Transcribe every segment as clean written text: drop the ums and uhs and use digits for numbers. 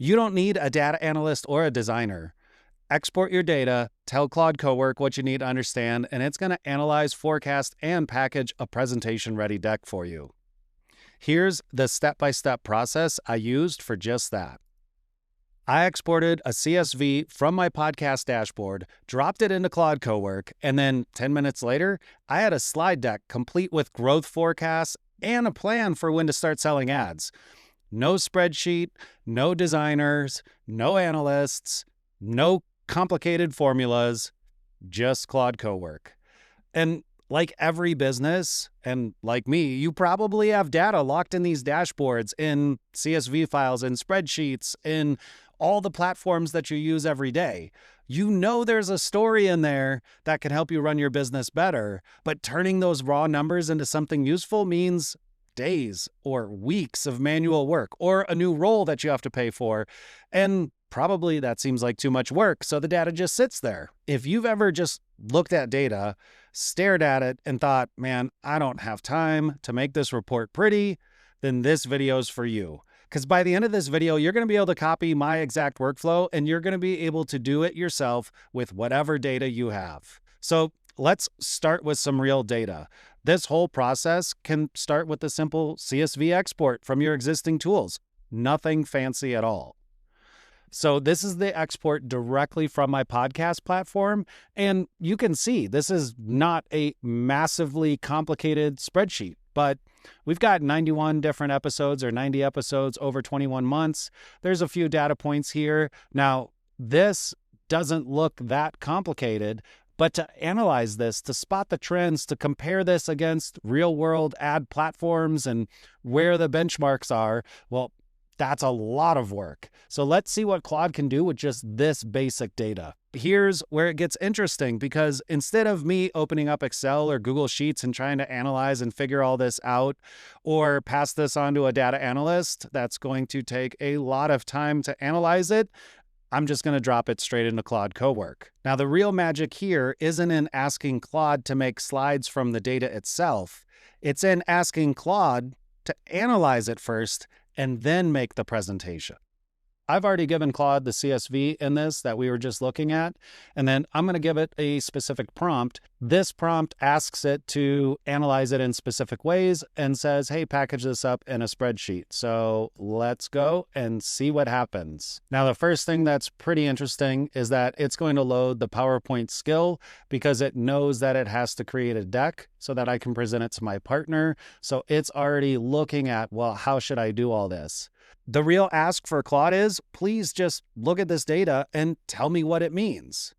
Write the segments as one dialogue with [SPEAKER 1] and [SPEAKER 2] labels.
[SPEAKER 1] You don't need a data analyst or a designer. Export your data, tell Claude Cowork what you need to understand, and it's going to analyze, forecast, and package a presentation-ready deck for you. Here's the step-by-step process I used for just that. I exported a CSV from my podcast dashboard, dropped it into Claude Cowork, and then 10 minutes later, I had a slide deck complete with growth forecasts and a plan for when to start selling ads. No spreadsheet, no designers, no analysts, no complicated formulas, just Claude Cowork. And like every business, and like me, you probably have data locked in these dashboards, in CSV files, in spreadsheets, in all the platforms that you use every day. You know there's a story in there that can help you run your business better, but turning those raw numbers into something useful means days or weeks of manual work or a new role that you have to pay for. And probably that seems like too much work, so the data just sits there. If you've ever just looked at data, stared at it, and thought, man, I don't have time to make this report pretty, then this video's for you. Because by the end of this video, you're going to be able to copy my exact workflow, and you're going to be able to do it yourself with whatever data you have. So let's start with some real data. This whole process can start with a simple CSV export from your existing tools. Nothing fancy at all. So this is the export directly from my podcast platform. And you can see this is not a massively complicated spreadsheet, but we've got 91 different episodes or 90 episodes over 21 months. There's a few data points here. Now, this doesn't look that complicated, but to analyze this, to spot the trends, to compare this against real-world ad platforms and where the benchmarks are, well, that's a lot of work. So let's see what Claude can do with just this basic data. Here's where it gets interesting, because instead of me opening up Excel or Google Sheets and trying to analyze and figure all this out, or pass this on to a data analyst, that's going to take a lot of time to analyze it. I'm just going to drop it straight into Claude Cowork. Now, the real magic here isn't in asking Claude to make slides from the data itself. It's in asking Claude to analyze it first and then make the presentation. I've already given Claude the CSV in this that we were just looking at, and then I'm going to give it a specific prompt. This prompt asks it to analyze it in specific ways and says, hey, package this up in a spreadsheet. So let's go and see what happens. Now, the first thing that's pretty interesting is that it's going to load the PowerPoint skill because it knows that it has to create a deck so that I can present it to my partner. So it's already looking at, well, how should I do all this? The real ask for Claude is, please just look at this data and tell me what it means.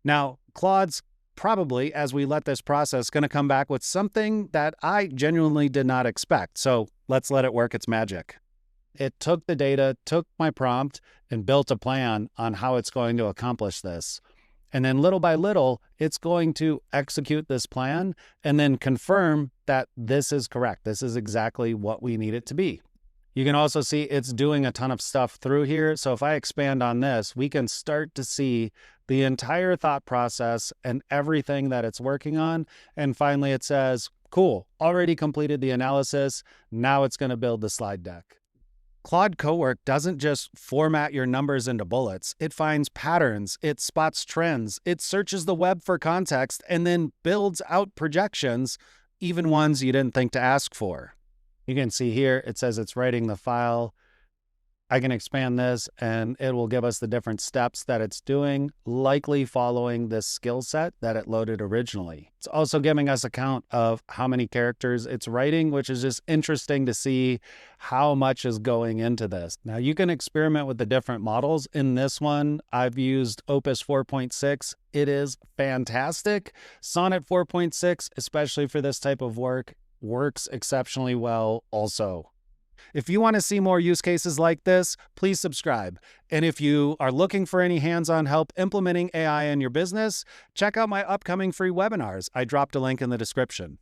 [SPEAKER 1] Now, Claude's probably, as we let this process, going to come back with something that I genuinely did not expect. So let's let it work its magic. It took the data, took my prompt, and built a plan on how it's going to accomplish this. And then little by little, it's going to execute this plan and then confirm that this is correct. This is exactly what we need it to be. You can also see it's doing a ton of stuff through here. So if I expand on this, we can start to see the entire thought process and everything that it's working on. And finally, it says, cool, already completed the analysis. Now it's going to build the slide deck. Claude Cowork doesn't just format your numbers into bullets. It finds patterns, it spots trends, it searches the web for context, and then builds out projections, even ones you didn't think to ask for. You can see here, it says it's writing the file. I can expand this and it will give us the different steps that it's doing, likely following this skill set that it loaded originally. It's also giving us a count of how many characters it's writing, which is just interesting to see how much is going into this. Now you can experiment with the different models. In this one, I've used Opus 4.6. It is fantastic. Sonnet 4.6, especially for this type of work, works exceptionally well also. If you want to see more use cases like this, please subscribe. And if you are looking for any hands-on help implementing AI in your business, check out my upcoming free webinars. I dropped a link in the description.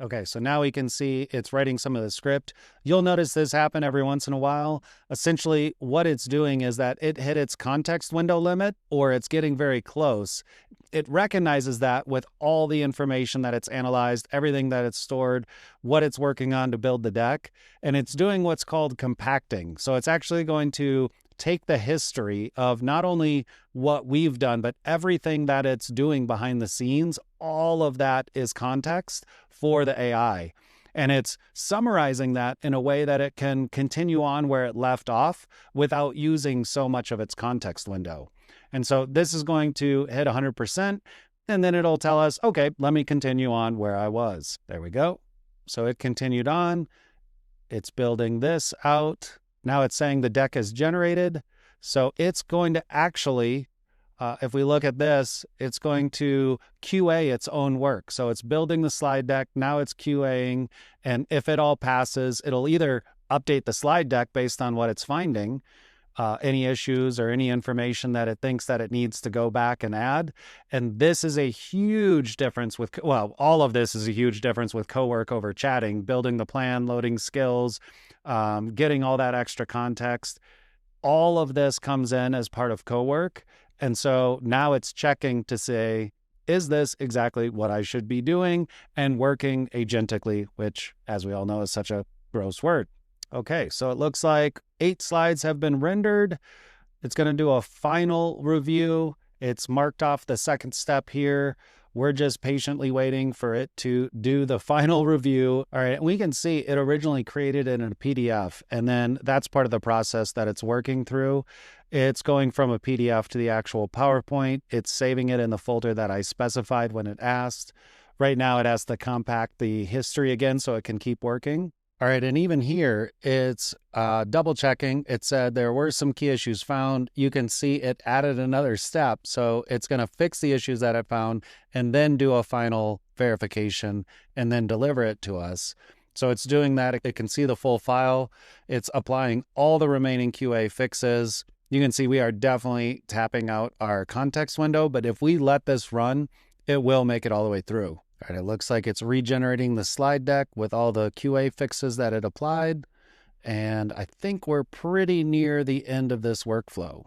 [SPEAKER 1] Okay, so now we can see it's writing some of the script. You'll notice this happen every once in a while. Essentially, what it's doing is that it hit its context window limit, or it's getting very close. It recognizes that with all the information that it's analyzed, everything that it's stored, what it's working on to build the deck, and it's doing what's called compacting. So it's actually going to take the history of not only what we've done, but everything that it's doing behind the scenes. All of that is context for the AI. And it's summarizing that in a way that it can continue on where it left off without using so much of its context window. And so this is going to hit 100%, and then it'll tell us, okay, let me continue on where I was. There we go. So it continued on. It's building this out. Now it's saying the deck is generated. So it's going to actually, if we look at this, it's going to QA its own work. So it's building the slide deck. Now it's QAing. And if it all passes, it'll either update the slide deck based on what it's finding, any issues or any information that it thinks that it needs to go back and add. And this is a huge difference with, well, all of this is a huge difference with Cowork over chatting, building the plan, loading skills, getting all that extra context. All of this comes in as part of Cowork. And so now it's checking to say, is this exactly what I should be doing, and working agentically, which, as we all know, is such a gross word. Okay, so it looks like 8 slides have been rendered. It's going to do a final review. It's marked off the second step here. We're just patiently waiting for it to do the final review. All right, we can see it originally created it in a PDF, and then that's part of the process that it's working through. It's going from a PDF to the actual PowerPoint. It's saving it in the folder that I specified when it asked. Right now, it has to compact the history again so it can keep working. All right, and even here, it's double checking. It said there were some key issues found. You can see it added another step. So it's going to fix the issues that it found and then do a final verification and then deliver it to us. So it's doing that. It can see the full file. It's applying all the remaining QA fixes. You can see we are definitely tapping out our context window, but if we let this run, it will make it all the way through. All right, it looks like it's regenerating the slide deck with all the QA fixes that it applied. And I think we're pretty near the end of this workflow.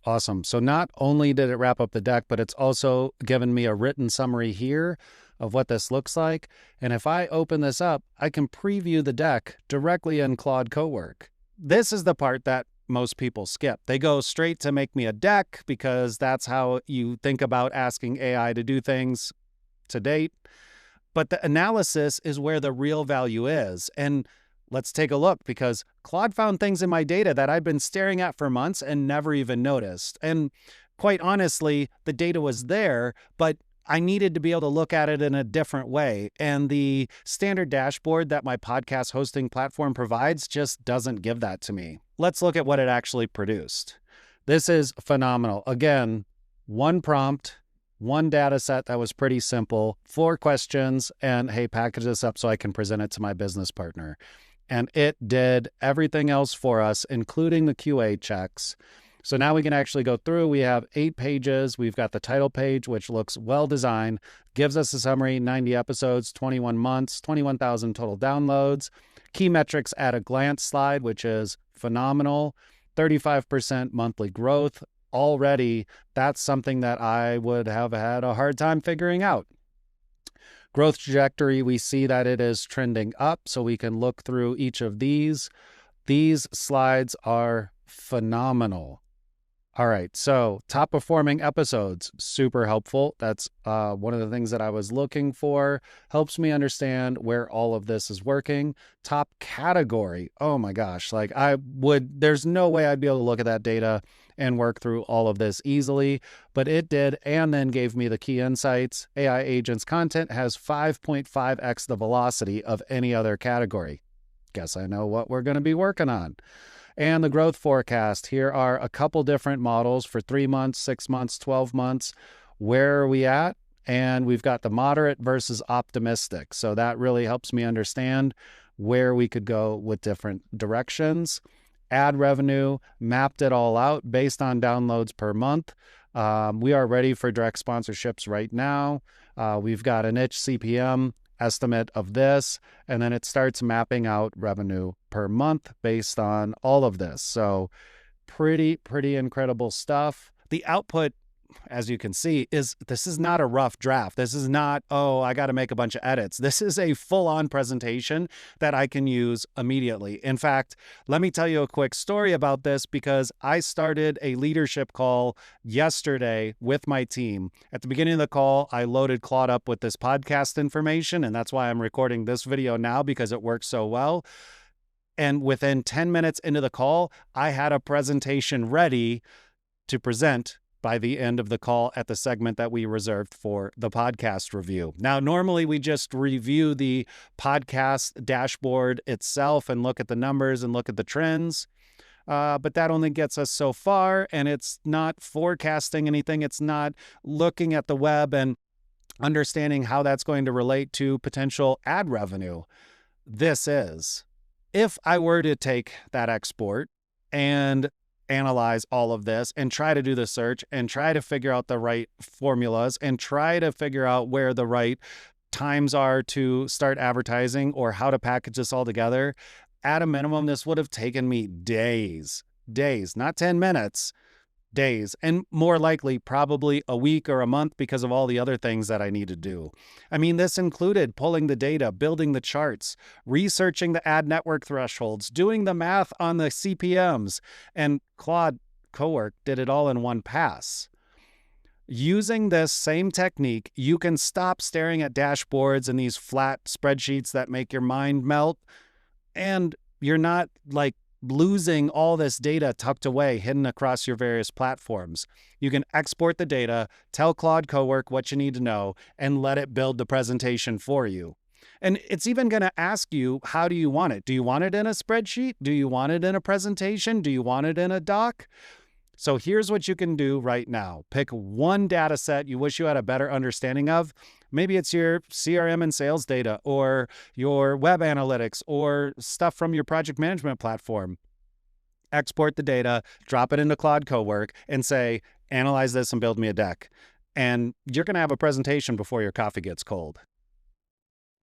[SPEAKER 1] Awesome. So not only did it wrap up the deck, but it's also given me a written summary here of what this looks like. And if I open this up, I can preview the deck directly in Claude Cowork. This is the part that most people skip. They go straight to make me a deck because that's how you think about asking AI to do things to date. But the analysis is where the real value is. And let's take a look, because Claude found things in my data that I've been staring at for months and never even noticed. And quite honestly, the data was there, but I needed to be able to look at it in a different way. And the standard dashboard that my podcast hosting platform provides just doesn't give that to me. Let's look at what it actually produced. This is phenomenal. Again, one prompt, one data set that was pretty simple, 4 questions, and hey, package this up so I can present it to my business partner. And it did everything else for us, including the QA checks. So now we can actually go through. We have 8 pages. We've got the title page, which looks well designed, gives us a summary, 90 episodes, 21 months, 21,000 total downloads. Key metrics at a glance slide, which is phenomenal. 35% monthly growth. Already, that's something that I would have had a hard time figuring out. Growth trajectory, we see that it is trending up, so we can look through each of these. These slides are phenomenal. All right, so top performing episodes, super helpful. That's one of the things that I was looking for. Helps me understand where all of this is working. Top category, oh my gosh, like there's no way I'd be able to look at that data and work through all of this easily, but it did, and then gave me the key insights. AI agents content has 5.5x the velocity of any other category. Guess I know what we're going to be working on. And the growth forecast. Here are a couple different models for 3 months, 6 months, 12 months. Where are we at? And we've got the moderate versus optimistic. So that really helps me understand where we could go with different directions. Ad revenue, mapped it all out based on downloads per month. We are ready for direct sponsorships right now. We've got a niche CPM. estimate of this, and then it starts mapping out revenue per month based on all of this. So pretty incredible stuff. The output, as you can see, this is not a rough draft. This is not, oh, I got to make a bunch of edits. This is a full-on presentation that I can use immediately. In fact, let me tell you a quick story about this, because I started a leadership call yesterday with my team. At the beginning of the call, I loaded Claude up with this podcast information, and that's why I'm recording this video now, because it works so well. And within 10 minutes into the call, I had a presentation ready to present by the end of the call at the segment that we reserved for the podcast review. Now, normally we just review the podcast dashboard itself and look at the numbers and look at the trends, but that only gets us so far, and it's not forecasting anything. It's not looking at the web and understanding how that's going to relate to potential ad revenue. This is. If I were to take that export and analyze all of this and try to do the search and try to figure out the right formulas and try to figure out where the right times are to start advertising or how to package this all together, at a minimum, this would have taken me days, not 10 minutes, days, and more likely probably a week or a month because of all the other things that I need to do. I mean, this included pulling the data, building the charts, researching the ad network thresholds, doing the math on the CPMs, and Claude Cowork did it all in one pass. Using this same technique, you can stop staring at dashboards and these flat spreadsheets that make your mind melt, and you're not like losing all this data tucked away, hidden across your various platforms. You can export the data, tell Claude Cowork what you need to know, and let it build the presentation for you. And it's even going to ask you, how do you want it? Do you want it in a spreadsheet? Do you want it in a presentation? Do you want it in a doc? So here's what you can do right now. Pick one data set you wish you had a better understanding of. Maybe it's your CRM and sales data, or your web analytics, or stuff from your project management platform. Export the data, drop it into Claude Cowork, and say, analyze this and build me a deck. And you're going to have a presentation before your coffee gets cold.